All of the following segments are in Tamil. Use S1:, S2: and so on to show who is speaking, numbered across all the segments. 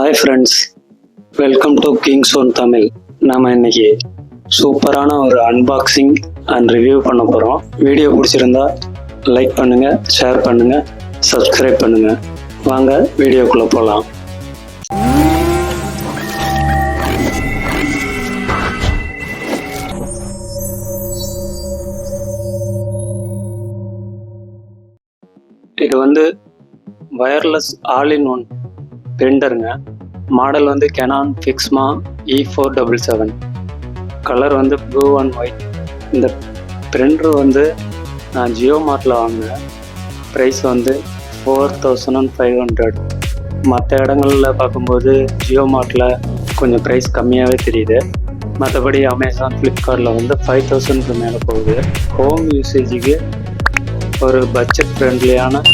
S1: Hi friends, welcome to Kings one Tamil. நம்ம இன்னைக்கு சூப்பரான ஒரு அன்பாக்சிங் அண்ட் ரிவ்யூ பண்ண போகிறோம். வீடியோ பிடிச்சிருந்தா லைக் பண்ணுங்கள், ஷேர் பண்ணுங்கள், சப்ஸ்கிரைப் பண்ணுங்கள். வாங்க வீடியோக்குள்ளே போகலாம். இது வந்து வயர்லெஸ் ஆல் இன் ஒன் பிரிண்டருங்க. மாடல் வந்து கெனான் ஃபிக்ஸ்மா E477. கலர் வந்து ப்ளூ அண்ட் ஒயிட். இந்த பிரிண்டர் வந்து நான் ஜியோ மார்ட்டில் வாங்கினேன். ப்ரைஸ் வந்து 4500. மற்ற இடங்களில் பார்க்கும்போது ஜியோ மார்ட்டில் கொஞ்சம் ப்ரைஸ் கம்மியாகவே தெரியுது. மற்றபடி அமேசான், ஃப்ளிப்கார்ட்டில் வந்து 5000க்கு மேலே போகுது. ஹோம் யூசேஜுக்கு ஒரு பட்ஜெட் ஃப்ரெண்ட்லியான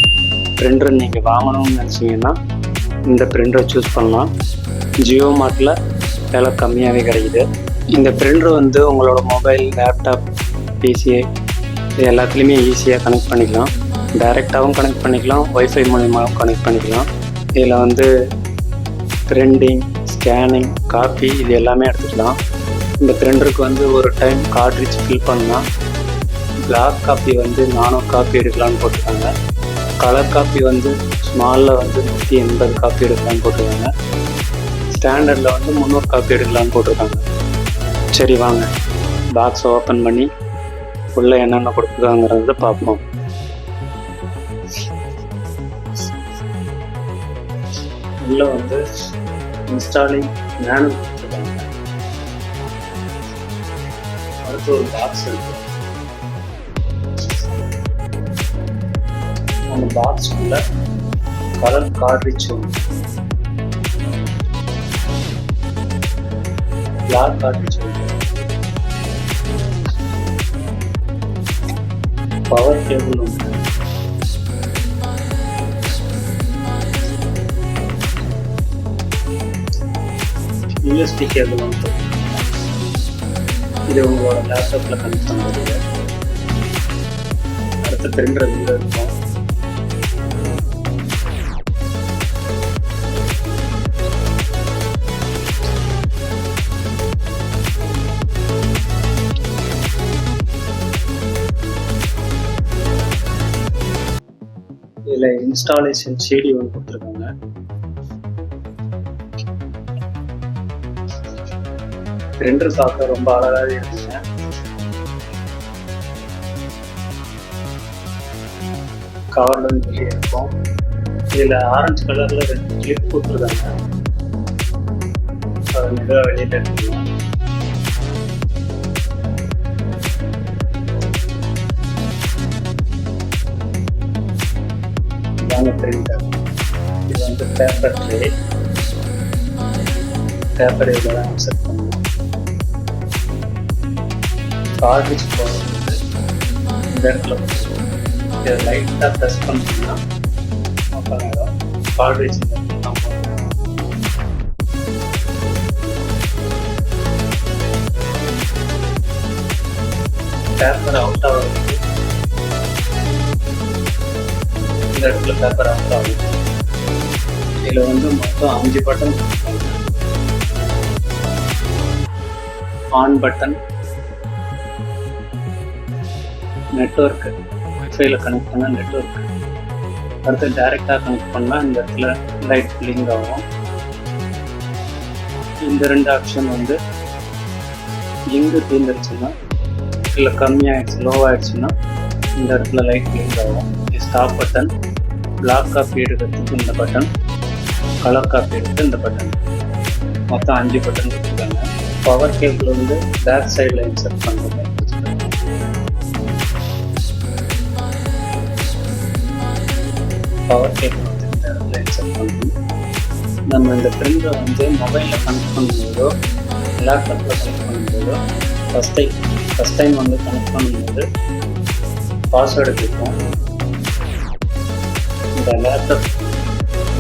S1: பிரிண்டர் நீங்கள் வாங்கணும்னு நினச்சிங்கன்னா இந்த பிரிண்டரை சூஸ் பண்ணலாம். ஜியோ மார்ட்டில் விலை கம்மியாகவே கிடைக்குது. இந்த பிரிண்டர் வந்து உங்களோட மொபைல், லேப்டாப், பிசி இது எல்லாத்துலேயுமே ஈஸியாக கனெக்ட் பண்ணிக்கலாம். டைரெக்டாகவும் கனெக்ட் பண்ணிக்கலாம், ஒய்ஃபை மூலியமாகவும் கனெக்ட் பண்ணிக்கலாம். இதில் வந்து பிரிண்டிங், ஸ்கேனிங், காப்பி இது எல்லாமே எடுத்துக்கலாம். இந்த பிரிண்டருக்கு வந்து ஒரு டைம் கார்ட்ரிட்ஜ் ஃபில் பண்ணால் பிளாக் காப்பி வந்து 400 காப்பி எடுக்கலான்னு போட்டிருக்காங்க. கலர் காப்பி வந்து ஸ்மாலில் வந்து 180 காப்பி எடுக்கலான்னு போட்டிருக்காங்க. ஸ்டாண்டர்டில் வந்து 300 காப்பி எடுக்கலான்னு போட்டிருக்காங்க. சரி வாங்க பாக்ஸை ஓப்பன் பண்ணி உள்ளே என்னென்ன கொடுக்குறாங்கிறத பார்ப்போம். உள்ளே வந்து இன்ஸ்டாலிங் மேனுவல் கொடுத்துருக்காங்க. அடுத்து ஒரு பாக்ஸ் இருக்கு. அந்த பாக்ஸ்க்குள்ள கலர் கார்ட்ரிட்ஜ் ஒன்று, பிளாக் கார்ட்ரிட்ஜ் ஒன்று, பவர் கேபிள் ஒன்று, யூஎஸ்பி கேபிள் ஒன்று. இது உங்களோட லேப்டாப்பில் கனெக்ட் பண்ணுறது. அடுத்த பிரிண்டர் இதில் இருக்கும். இதில் இன்ஸ்டாலேஷன் சிடி ஒன்று கொடுத்துருக்காங்க. பிரிண்டர் பார்க்க ரொம்ப அழகாகவே இருக்குங்க. கவர்ல வெளியே இருக்கும். இதில் ஆரஞ்சு கலரில் 2 கிளிப் கொடுத்துருக்காங்க. அதை மெதுவாக வெளியில் எடுத்துக்கலாம். பிரிண்டர் இது வந்து பேப்பர் ட்ரே. பேப்பர் இதில் தான் செட் பண்ணணும். கார்ட்ரிட்ஜ் போடுறது இந்த இடத்துல இதை லைட்டாக ப்ரெஸ் பண்ணிங்கன்னா ஓப்பன் ஆகிடும். கார்ட்ரிட்ஜ் இந்த இடத்துல தான் போடணும். பேப்பர் அவுட் ஆகுது. இந்த இடத்துல பேப்பர் அவுட் ஆகும். இதில் வந்து மொத்தம் 5 பட்டன் கொடுத்துருக்காங்க. ஆன் பட்டன், நெட்வொர்க்கு, ஒய்ஃபைல கனெக்ட் பண்ணால் நெட்வொர்க்கு. அடுத்து டைரெக்டாக கனெக்ட் பண்ணால் இந்த இடத்துல லைட் பிளிங்க் ஆகும். இந்த 2 ஆப்ஷன் வந்து எங்கே தீர்ந்துருச்சுன்னா, இல்லை கம்மியாகிடுச்சு, லோவாகிடுச்சுன்னா இந்த இடத்துல லைட் பிளிங்க் ஆகும். ஸ்டாப் பட்டன், பிளாக் காப்பி எடுக்கிறதுக்கு இந்த பட்டன், கலர் காப்பி எடுத்து இந்த பட்டன். மொத்தம் 5 பட்டன் கொடுத்துருக்காங்க. பவர் கேபிள் வந்து பேக் சைடில் இன்சர்ட் பண்ணுறது. பவர் கேபிள் வந்து இந்த இடத்துல இன்சர்ட் பண்ணணும். நம்ம இந்த பிரிண்டரை வந்து மொபைலில் கனெக்ட் பண்ணும்போதோ லேப்டாப்பில் கனெக்ட் பண்ணும்போதோ ஃபஸ்ட் டைம் வந்து கனெக்ட் பண்ணும்போது பாஸ்வேர்டு கேட்கும். இந்த லேப்டாப்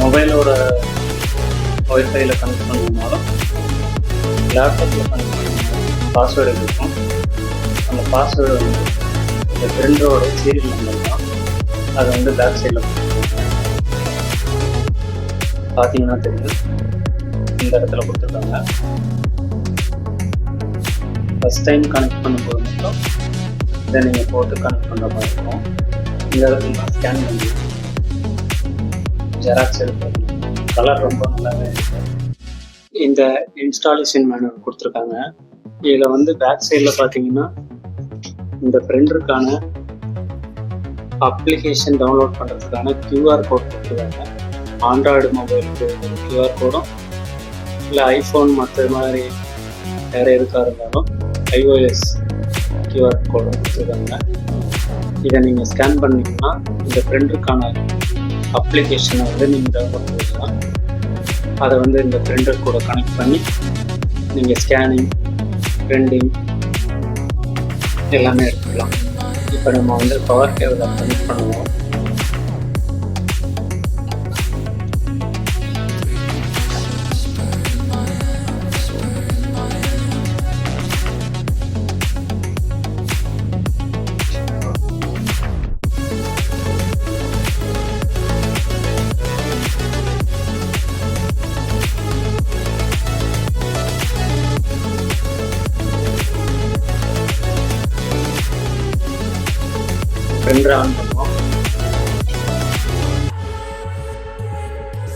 S1: மொபைலோட ஒய்ஃபைல கனெக்ட் பண்ணணும்னாலும் லேப்டாப்பில் கனெக்ட் பண்ணணும் பாஸ்வேர்டு இருக்கும். அந்த பாஸ்வேர்டு வந்து இந்த பிரிண்டரோட சீரியல் நம்பர் தான். அது வந்து பேக் சைடில் பார்த்தீங்கன்னா தெரியும். இந்த இடத்துல கொடுத்துருக்காங்க. ஃபஸ்ட் டைம் கனெக்ட் பண்ணும்போது மட்டும் இதை நீங்கள் போட்டு கனெக்ட் பண்ணுற மாதிரி இருக்கும். இந்த இடத்துல நான் ஸ்கேன் பண்ணி ஜெராக்ஸ் எடுத்து கலர் ரொம்ப நல்லாவே இருக்குது. இந்த இன்ஸ்டாலேஷன் மேனுவல் கொடுத்துருக்காங்க. இதில் வந்து பேக் சைடில் பார்த்தீங்கன்னா இந்த பிரிண்டருக்கான அப்ளிகேஷன் டவுன்லோட் பண்ணுறதுக்கான கியூஆர் கோட் கொடுத்துருக்காங்க. ஆண்ட்ராய்டு மொபைலுக்கு ஒரு கியூஆர் கோடும், இல்லை ஐஃபோன் மற்ற மாதிரி வேறு எதுக்காக இருந்தாலும் iOS கியூஆர் கோடும் கொடுத்துருக்காங்க. இதை நீங்கள் ஸ்கேன் பண்ணிங்கன்னா இந்த பிரிண்டருக்கான அப்ளிகேஷனை வந்து நீங்கள் டவுன்லோட் பண்ணிக்கலாம். அதை வந்து இந்த பிரிண்டர் கூட கனெக்ட் பண்ணி நீங்கள் ஸ்கேனிங், பிரிண்டிங் எல்லாமே எடுத்துக்கலாம். இப்போ நம்ம வந்து பவர் கேபிளை கனெக்ட் பண்ணுவோம். பிரிண்டர் ஆன் பண்ணுவோம்.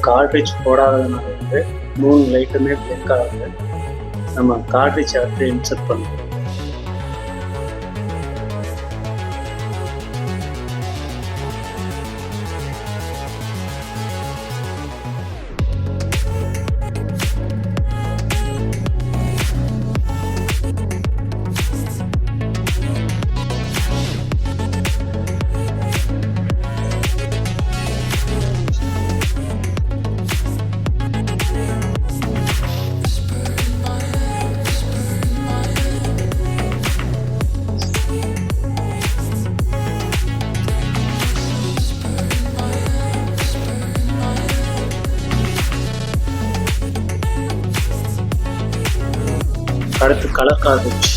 S1: கார்ட்ரிட்ஜ் போடாததுனால வந்து 3 லைட்டுமே பிளிங்க் ஆகுது. நம்ம கார்ட்ரிட்ஜ் அடுத்து இன்சர்ட் பண்ணுவோம். அடுத்து கலர் கார்ட்ரிட்ஜ்.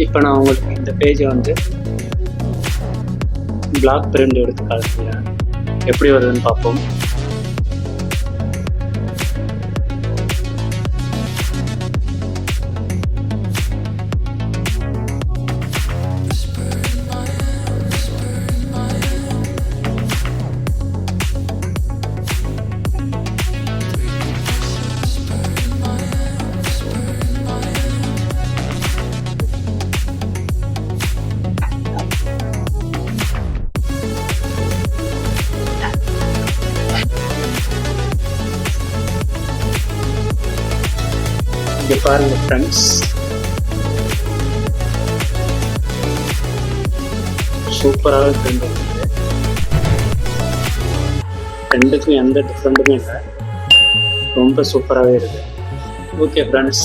S1: இப்போ நான் உங்களுக்கு இந்த பேஜை வந்து பிளாக் பிரிண்ட் எடுத்து காட்டுறேன். எப்படி வருதுன்னு பார்ப்போம். இங்கே பாருங்கள் ஃப்ரெண்ட்ஸ், சூப்பராக பிரிண்ட் இருக்குது. ரெண்டுக்கும் எந்த டிஃப்ரெண்ட்டுமே இல்லை, ரொம்ப சூப்பராகவே இருக்குது. Okay friends,